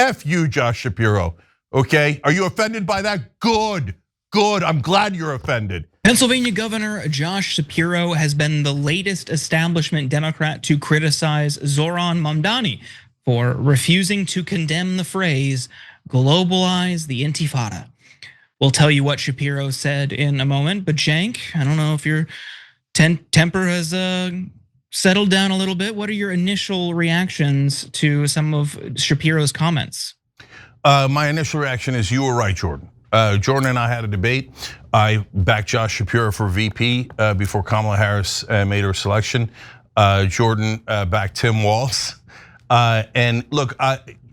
F you, Josh Shapiro, okay? Are you offended by that? Good, I'm glad you're offended. Pennsylvania Governor Josh Shapiro has been the latest establishment Democrat to criticize Zohran Mamdani for refusing to condemn the phrase, globalize the intifada. We'll tell you what Shapiro said in a moment, but Cenk, I don't know if your temper has settled down a little bit. What are your initial reactions to some of Shapiro's comments? My initial reaction is you were right, Jordan. Jordan and I had a debate. I backed Josh Shapiro for VP before Kamala Harris made her selection. Jordan backed Tim Walz. And look,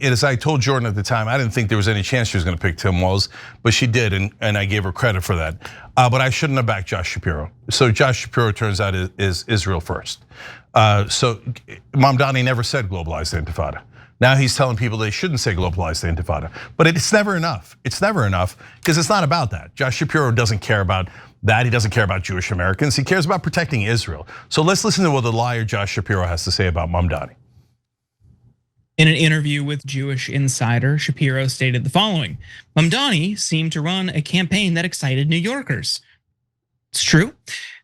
as I told Jordan at the time, I didn't think there was any chance she was gonna pick Tim Walz, but she did, and I gave her credit for that. But I shouldn't have backed Josh Shapiro. So Josh Shapiro, turns out, is Israel first. So Mamdani never said globalize the intifada. Now he's telling people they shouldn't say globalize the intifada, but it's never enough. It's never enough because it's not about that. Josh Shapiro doesn't care about that. He doesn't care about Jewish Americans. He cares about protecting Israel. So let's listen to what the liar Josh Shapiro has to say about Mamdani. In an interview with Jewish Insider, Shapiro stated the following: Mamdani seemed to run a campaign that excited New Yorkers. It's true.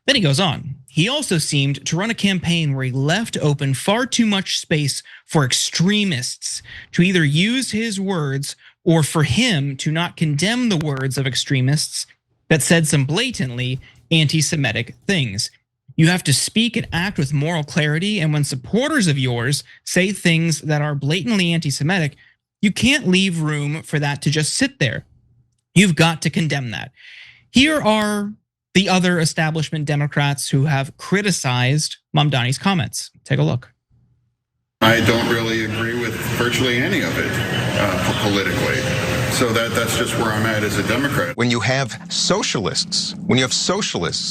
Then he goes on. He also seemed to run a campaign where he left open far too much space for extremists to either use his words or for him to not condemn the words of extremists that said some blatantly anti-Semitic things. You have to speak and act with moral clarity, and when supporters of yours say things that are blatantly anti-Semitic, you can't leave room for that to just sit there. You've got to condemn that. Here are the other establishment Democrats who have criticized Mamdani's comments. Take a look. I don't really agree with virtually any of it politically. So that's just where I'm at as a Democrat. When you have socialists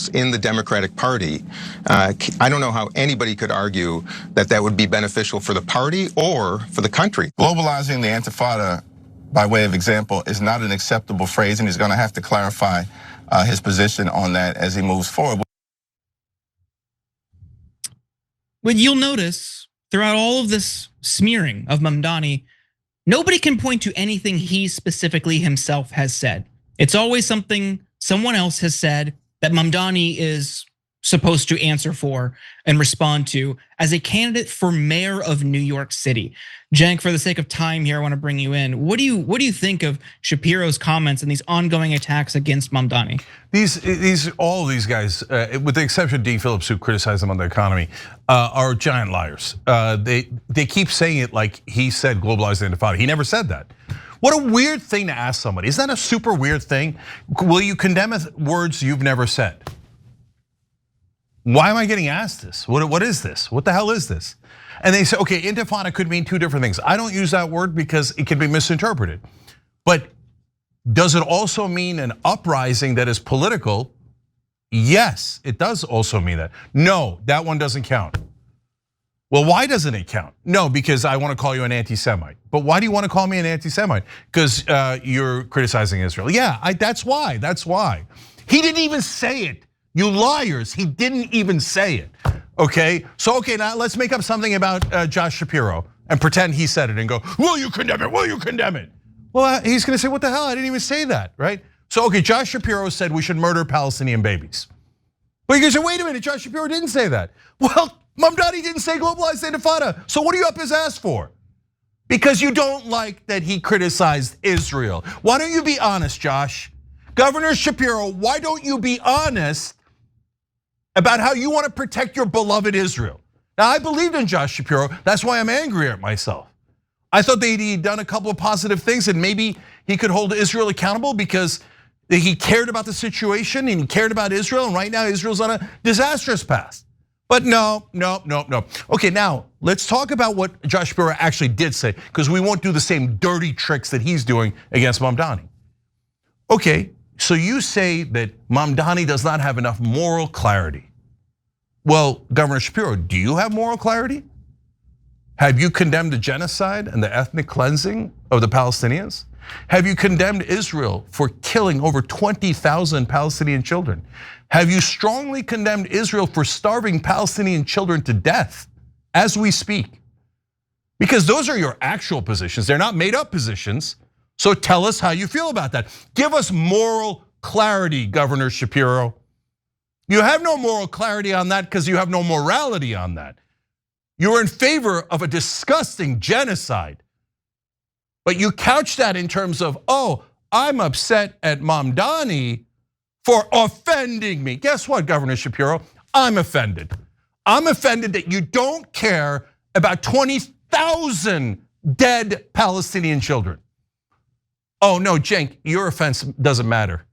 in the Democratic Party, I don't know how anybody could argue that that would be beneficial for the party or for the country. Globalizing the intifada, by way of example, is not an acceptable phrase, and he's going to have to clarify his position on that as he moves forward. Well, you'll notice throughout all of this smearing of Mamdani, nobody can point to anything he specifically himself has said. It's always something someone else has said that Mamdani is supposed to answer for and respond to as a candidate for mayor of New York City. Cenk, for the sake of time here, I want to bring you in. What do you think of Shapiro's comments and these ongoing attacks against Mamdani? All of these guys, with the exception of Dean Phillips, who criticized them on the economy, are giant liars. They keep saying it like he said globalize the intifada. He never said that. What a weird thing to ask somebody. Isn't that a super weird thing? Will you condemn words you've never said? Why am I getting asked this? What is this? What the hell is this? And they say, okay, intifada could mean two different things. I don't use that word because it can be misinterpreted. But does it also mean an uprising that is political? Yes, it does also mean that. No, that one doesn't count. Well, why doesn't it count? No, because I want to call you an anti-Semite. But why do you want to call me an anti-Semite? Because you're criticizing Israel. Yeah, that's why. He didn't even say it. You liars, he didn't even say it, okay? So, okay, now let's make up something about Josh Shapiro and pretend he said it and go, will you condemn it, will you condemn it? Well, he's gonna say, what the hell, I didn't even say that, right? So, okay, Josh Shapiro said we should murder Palestinian babies. But you say, wait a minute, Josh Shapiro didn't say that. Well, Mamdani didn't say globalize the intifada, so what are you up his ass for? Because you don't like that he criticized Israel. Why don't you be honest, Josh? Governor Shapiro, why don't you be honest about how you want to protect your beloved Israel? Now, I believed in Josh Shapiro, that's why I'm angry at myself. I thought that he'd done a couple of positive things and maybe he could hold Israel accountable because he cared about the situation and he cared about Israel, and right now Israel's on a disastrous path. But no. Okay, now let's talk about what Josh Shapiro actually did say, because we won't do the same dirty tricks that he's doing against Mamdani. Okay, so you say that Mamdani does not have enough moral clarity. Well, Governor Shapiro, do you have moral clarity? Have you condemned the genocide and the ethnic cleansing of the Palestinians? Have you condemned Israel for killing over 20,000 Palestinian children? Have you strongly condemned Israel for starving Palestinian children to death as we speak? Because those are your actual positions. They're not made up positions. So tell us how you feel about that. Give us moral clarity, Governor Shapiro. You have no moral clarity on that because you have no morality on that. You're in favor of a disgusting genocide. But you couch that in terms of, oh, I'm upset at Mamdani for offending me. Guess what, Governor Shapiro? I'm offended. I'm offended that you don't care about 20,000 dead Palestinian children. Oh no, Cenk, your offense doesn't matter.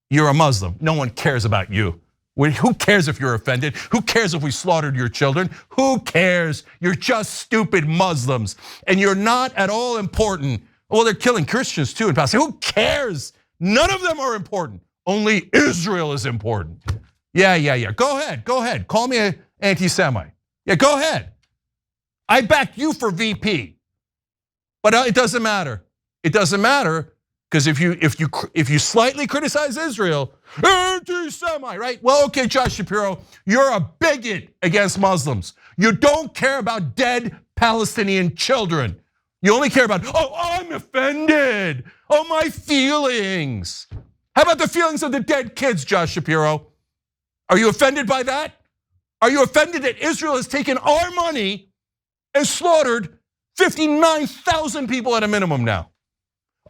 You're a Muslim. No one cares about you. Who cares if you're offended? Who cares if we slaughtered your children? Who cares? You're just stupid Muslims and you're not at all important. Well, they're killing Christians too in Palestine. Who cares? None of them are important. Only Israel is important. Yeah. Go ahead. Call me an anti-Semite. Yeah, go ahead. I back you for VP. But it doesn't matter. It doesn't matter because if you slightly criticize Israel, anti-Semite, right? Well, okay, Josh Shapiro, you're a bigot against Muslims. You don't care about dead Palestinian children. You only care about, oh, I'm offended. Oh, my feelings. How about the feelings of the dead kids, Josh Shapiro? Are you offended by that? Are you offended that Israel has taken our money and slaughtered 59,000 people at a minimum now?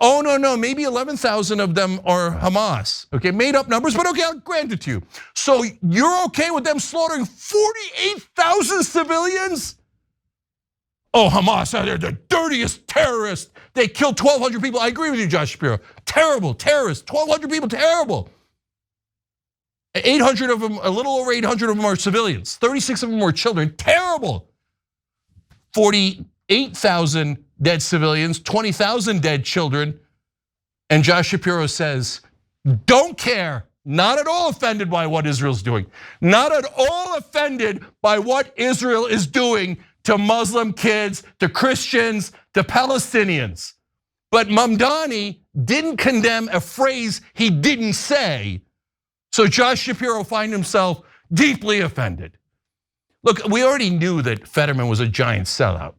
Oh, no, maybe 11,000 of them are Hamas. Okay, made up numbers, but okay, I'll grant it to you. So you're okay with them slaughtering 48,000 civilians? Oh, Hamas, they're the dirtiest terrorists. They killed 1,200 people. I agree with you, Josh Shapiro. Terrible terrorists, 1,200 people, terrible. 800 of them, a little over 800 of them are civilians. 36 of them were children, terrible. 48,000 dead civilians, 20,000 dead children. And Josh Shapiro says, don't care, not at all offended by what Israel's doing. Not at all offended by what Israel is doing to Muslim kids, to Christians, to Palestinians. But Mamdani didn't condemn a phrase he didn't say. So Josh Shapiro finds himself deeply offended. Look, we already knew that Fetterman was a giant sellout.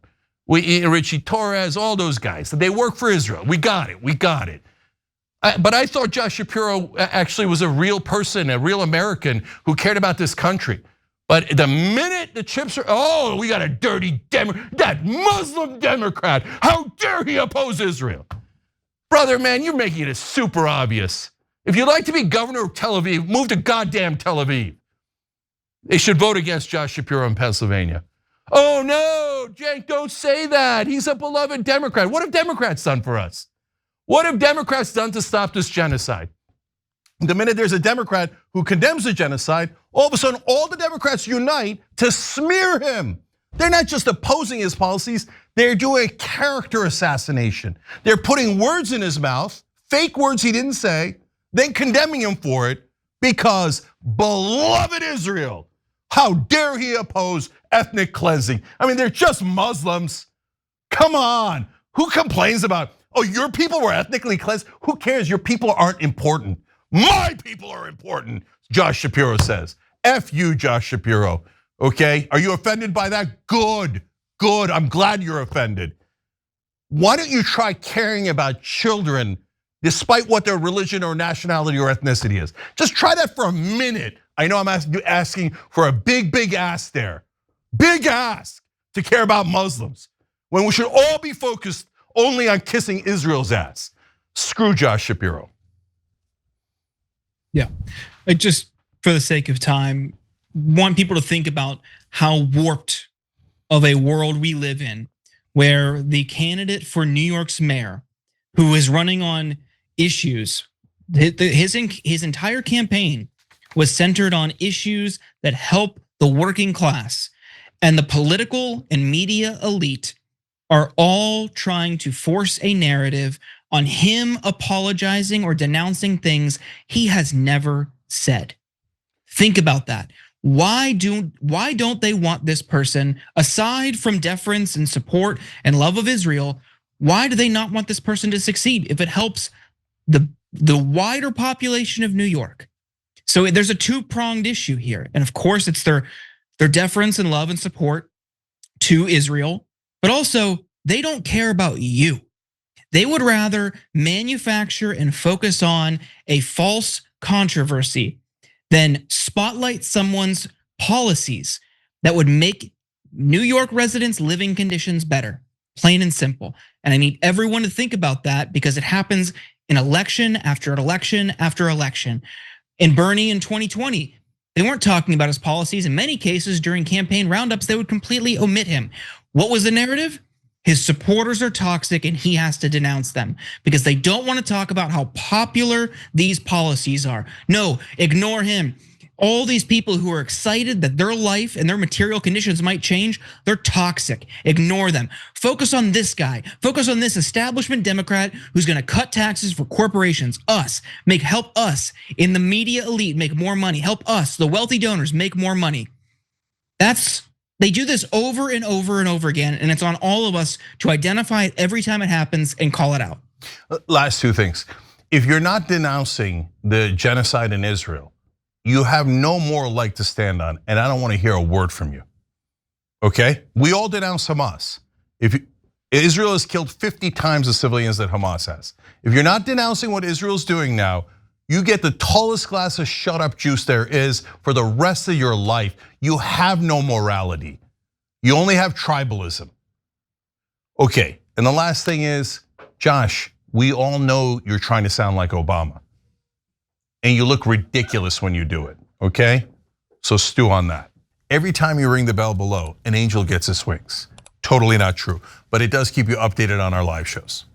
Richie Torres, all those guys, they work for Israel. We got it. But I thought Josh Shapiro actually was a real person, a real American who cared about this country. But the minute the chips are, we got a dirty that Muslim Democrat. How dare he oppose Israel? Brother, man, you're making it super obvious. If you'd like to be governor of Tel Aviv, move to goddamn Tel Aviv. They should vote against Josh Shapiro in Pennsylvania. Oh no, Cenk, don't say that. He's a beloved Democrat. What have Democrats done for us? What have Democrats done to stop this genocide? The minute there's a Democrat who condemns the genocide, all of a sudden all the Democrats unite to smear him. They're not just opposing his policies, they're doing a character assassination. They're putting words in his mouth, fake words he didn't say, then condemning him for it because beloved Israel, how dare he oppose ethnic cleansing? I mean, they're just Muslims. Come on, who complains about, oh, your people were ethnically cleansed? Who cares, your people aren't important. My people are important, Josh Shapiro says. F you, Josh Shapiro, okay? Are you offended by that? Good, I'm glad you're offended. Why don't you try caring about children despite what their religion or nationality or ethnicity is? Just try that for a minute. I know I'm asking for a big ask there. Big ask to care about Muslims when we should all be focused only on kissing Israel's ass. Screw Josh Shapiro. Yeah, I just, for the sake of time, want people to think about how warped of a world we live in, where the candidate for New York's mayor, who is running on issues, his entire campaign was centered on issues that help the working class, and the political and media elite are all trying to force a narrative on him apologizing or denouncing things he has never said. Think about that. Why don't they want this person, aside from deference and support and love of Israel, why do they not want this person to succeed if it helps the wider population of New York? So there's a two-pronged issue here. And of course, it's their deference and love and support to Israel. But also, they don't care about you. They would rather manufacture and focus on a false controversy than spotlight someone's policies that would make New York residents' living conditions better, plain and simple. And I need everyone to think about that because it happens in election after election after election. In Bernie in 2020, they weren't talking about his policies. In many cases, during campaign roundups, they would completely omit him. What was the narrative? His supporters are toxic and he has to denounce them because they don't want to talk about how popular these policies are. No, ignore him. All these people who are excited that their life and their material conditions might change, they're toxic. Ignore them. Focus on this guy. Focus on this establishment Democrat who's gonna cut taxes for corporations, us, help us in the media elite make more money. Help us, the wealthy donors, make more money. They do this over and over and over again, and it's on all of us to identify it every time it happens and call it out. Last two things. If you're not denouncing the genocide in Israel, you have no moral leg to stand on, and I don't want to hear a word from you. Okay? We all denounce Hamas. Israel has killed 50 times the civilians that Hamas has. If you're not denouncing what Israel's doing now, you get the tallest glass of shut up juice there is for the rest of your life. You have no morality. You only have tribalism. Okay, and the last thing is, Josh, we all know you're trying to sound like Obama. And you look ridiculous when you do it, okay? So stew on that. Every time you ring the bell below, an angel gets his wings. Totally not true, but it does keep you updated on our live shows.